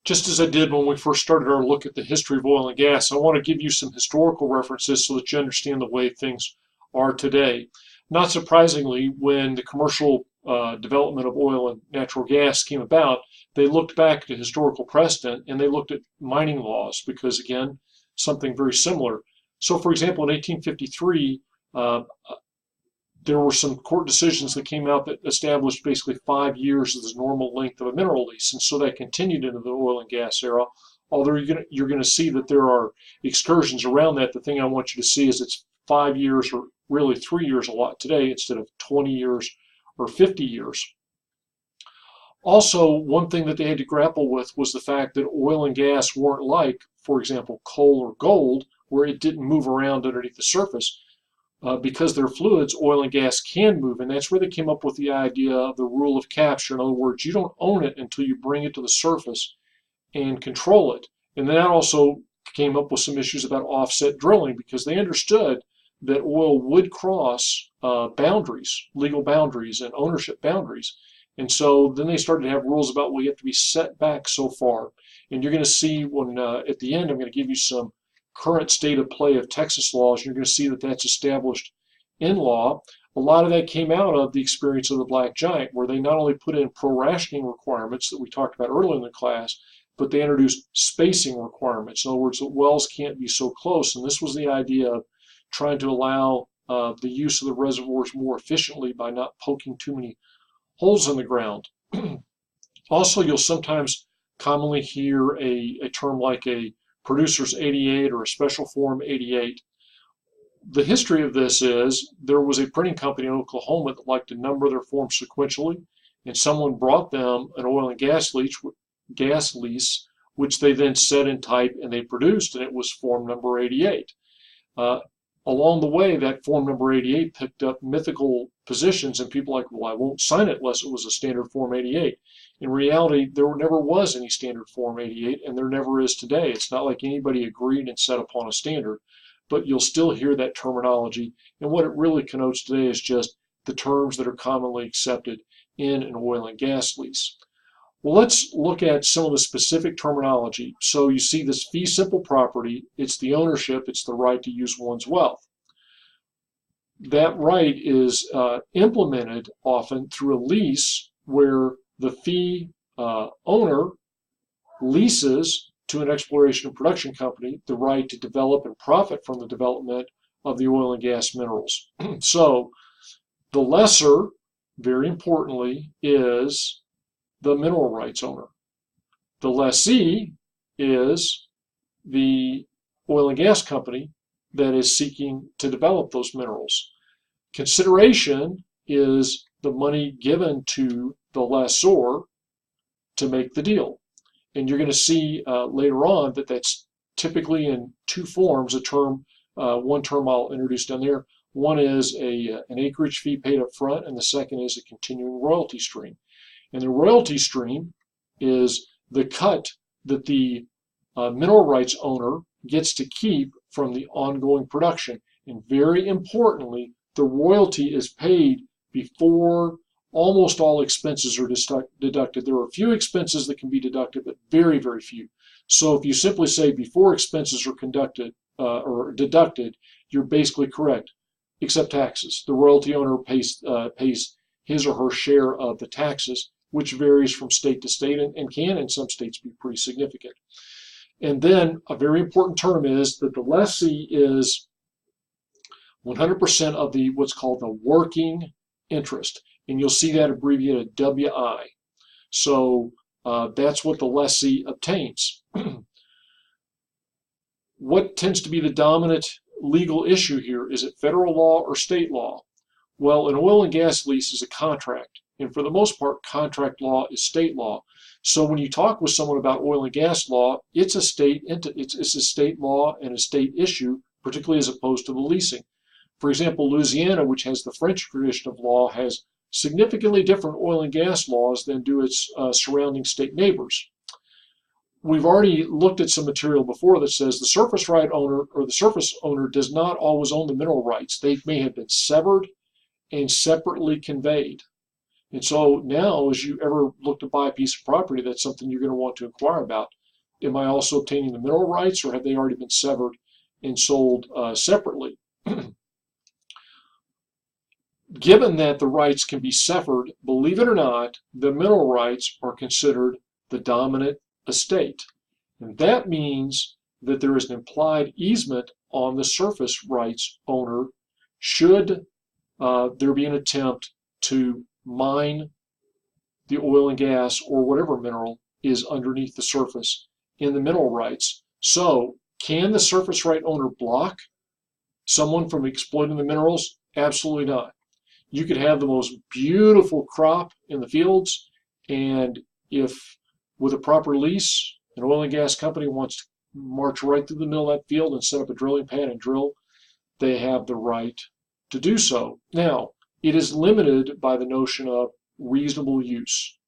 Just as I did when we first started our look at the history of oil and gas, I want to give you some historical references so that you understand the way things are today. Not surprisingly, when the commercial development of oil and natural gas came about, they looked back to historical precedent and they looked at mining laws because, again, something very similar. So, for example, in 1853, uh, there were some court decisions that came out that established basically 5 years as the normal length of a mineral lease, and so that continued into the oil and gas era. Although you're going to see that there are excursions around that. The thing I want you to see is it's 5 years or really 3 years a lot today instead of 20 years or 50 years. Also, one thing that they had to grapple with was the fact that oil and gas weren't like, for example, coal or gold, where it didn't move around underneath the surface. Because they're fluids, oil and gas can move, and that's where they came up with the idea of the rule of capture. In other words, you don't own it until you bring it to the surface and control it. And that also came up with some issues about offset drilling because they understood that oil would cross boundaries, legal boundaries and ownership boundaries. And so then they started to have rules about, well, you have to be set back so far. And you're going to see when at the end, I'm going to give you some current state of play of Texas laws. You're going to see that that's established in law. A lot of that came out of the experience of the Black Giant, where they not only put in pro-rationing requirements that we talked about earlier in the class, but they introduced spacing requirements. In other words, the wells can't be so close. And this was the idea of trying to allow the use of the reservoirs more efficiently by not poking too many holes in the ground. Also, you'll sometimes commonly hear a term like a Producer's 88 or a Special Form 88. The history of this is there was a printing company in Oklahoma that liked to number their forms sequentially, and someone brought them an oil and gas lease, which they then set in type and they produced, and it was form number 88. Along the way, that form number 88 picked up mythical positions, and people like, well, I won't sign it unless it was a standard form 88. In reality, there never was any standard form 88, and there never is today. It's not like anybody agreed and set upon a standard, but you'll still hear that terminology. And what it really connotes today is just the terms that are commonly accepted in an oil and gas lease. Well, let's look at some of the specific terminology. So you see this fee simple property, it's the ownership, it's the right to use one's wealth. That right is implemented often through a lease where the fee owner leases to an exploration and production company the right to develop and profit from the development of the oil and gas minerals. So the lessor, very importantly, is the mineral rights owner. The lessee is the oil and gas company that is seeking to develop those minerals. Consideration is the money given to the lessor to make the deal. And you're going to see later on that that's typically in two forms. One term I'll introduce down there. One is an acreage fee paid up front, and the second is a continuing royalty stream. And the royalty stream is the cut that the mineral rights owner gets to keep from the ongoing production. And very importantly, the royalty is paid before almost all expenses are deducted. There are a few expenses that can be deducted, but very, very few. So if you simply say before expenses are conducted or deducted, you're basically correct, except taxes. The royalty owner pays his or her share of the taxes, which varies from state to state and can in some states be pretty significant. And then a very important term is that the lessee is 100% of the what's called the working interest. And you'll see that abbreviated WI. So that's what the lessee obtains. What tends to be the dominant legal issue here? Is it federal law or state law? Well, an oil and gas lease is a contract. And for the most part, contract law is state law. So when you talk with someone about oil and gas law, it's a state law and a state issue, particularly as opposed to the leasing. For example, Louisiana, which has the French tradition of law, has significantly different oil and gas laws than do its surrounding state neighbors. We've already looked at some material before that says the surface right owner or the surface owner does not always own the mineral rights. They may have been severed and separately conveyed. And so now, as you ever look to buy a piece of property, that's something you're going to want to inquire about. Am I also obtaining the mineral rights, or have they already been severed and sold separately? Given that the rights can be severed, believe it or not, the mineral rights are considered the dominant estate. And that means that there is an implied easement on the surface rights owner should there be an attempt to mine the oil and gas or whatever mineral is underneath the surface in the mineral rights. So, can the surface right owner block someone from exploiting the minerals? Absolutely not. You could have the most beautiful crop in the fields, and if with a proper lease, an oil and gas company wants to march right through the middle of that field and set up a drilling pad and drill, they have the right to do so. Now, it is limited by the notion of reasonable use.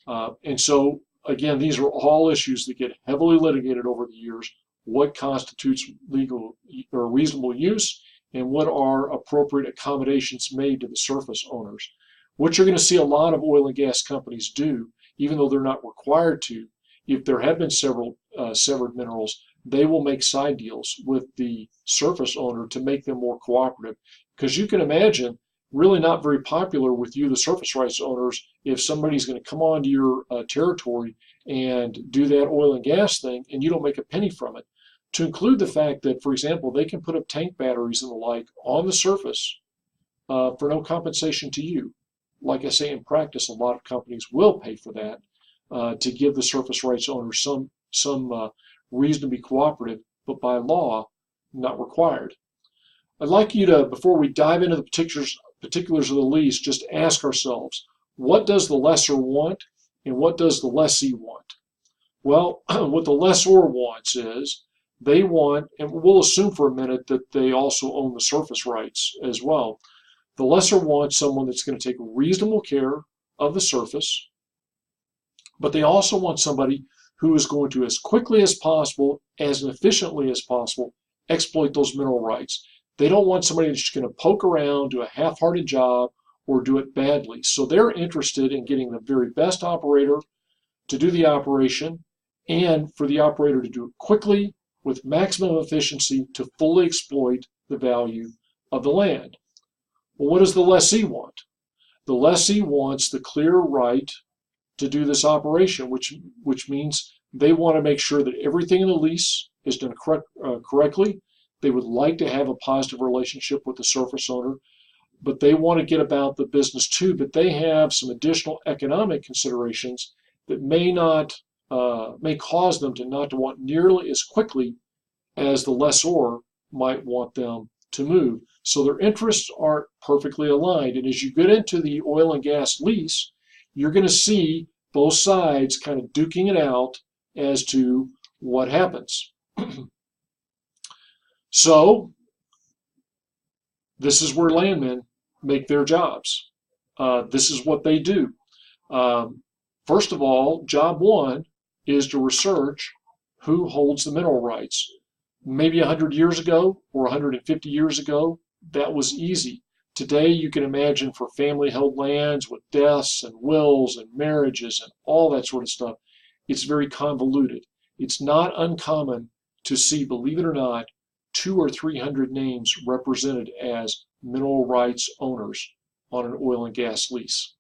And so, again, these are all issues that get heavily litigated over the years. What constitutes legal or reasonable use, and what are appropriate accommodations made to the surface owners? What you're going to see a lot of oil and gas companies do, even though they're not required to, if there have been several severed minerals, they will make side deals with the surface owner to make them more cooperative. Because you can imagine, really not very popular with you, the surface rights owners, if somebody's going to come onto your territory and do that oil and gas thing, and you don't make a penny from it. To include the fact that, for example, they can put up tank batteries and the like on the surface for no compensation to you. Like I say, in practice, a lot of companies will pay for that to give the surface rights owners some reason to be cooperative, but by law, not required. I'd like you to, before we dive into the particulars of the lease, just ask ourselves, what does the lessor want and what does the lessee want? Well, what the lessor wants is they want, and we'll assume for a minute that they also own the surface rights as well. The lessor wants someone that's going to take reasonable care of the surface, but they also want somebody who is going to, as quickly as possible, as efficiently as possible, exploit those mineral rights. They don't want somebody that's just going to poke around, do a half-hearted job, or do it badly. So they're interested in getting the very best operator to do the operation, and for the operator to do it quickly with maximum efficiency to fully exploit the value of the land. Well, what does the lessee want? The lessee wants the clear right to do this operation, which means they want to make sure that everything in the lease is done correctly. They would like to have a positive relationship with the surface owner, but they want to get about the business too. But they have some additional economic considerations that may cause them to not to want nearly as quickly as the lessor might want them to move. So their interests aren't perfectly aligned. And as you get into the oil and gas lease, you're going to see both sides kind of duking it out as to what happens. So this is where landmen make their jobs. This is what they do. First of all, job one is to research who holds the mineral rights. Maybe 100 years ago or 150 years ago, that was easy. Today, you can imagine for family-held lands with deaths and wills and marriages and all that sort of stuff, it's very convoluted. It's not uncommon to see, believe it or not, 200 or 300 names represented as mineral rights owners on an oil and gas lease.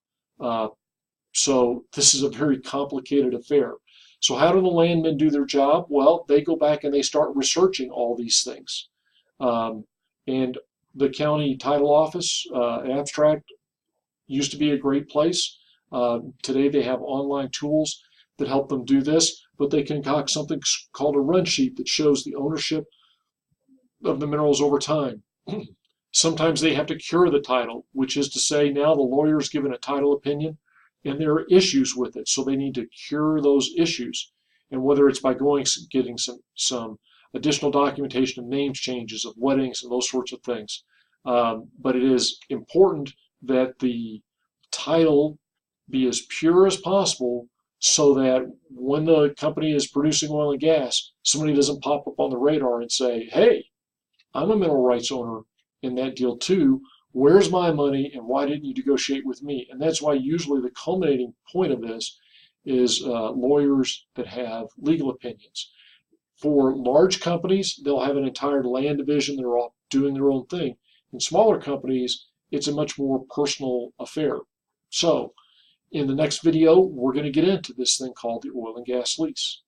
So this is a very complicated affair. So how do the landmen do their job? Well, they go back and they start researching all these things. And the county title office, abstract, used to be a great place. Today they have online tools that help them do this, but they concoct something called a run sheet that shows the ownership of the minerals over time. Sometimes they have to cure the title, which is to say now the lawyer's given a title opinion and there are issues with it, so they need to cure those issues. And whether it's by getting some additional documentation of names changes, of weddings, and those sorts of things. But it is important that the title be as pure as possible so that when the company is producing oil and gas, somebody doesn't pop up on the radar and say, hey, I'm a mineral rights owner in that deal too, Where's my money, and why didn't you negotiate with me? And that's why usually the culminating point of this is lawyers that have legal opinions. For large companies, they'll have an entire land division that are all doing their own thing. In smaller companies, it's a much more personal affair. So, in the next video, we're going to get into this thing called the oil and gas lease.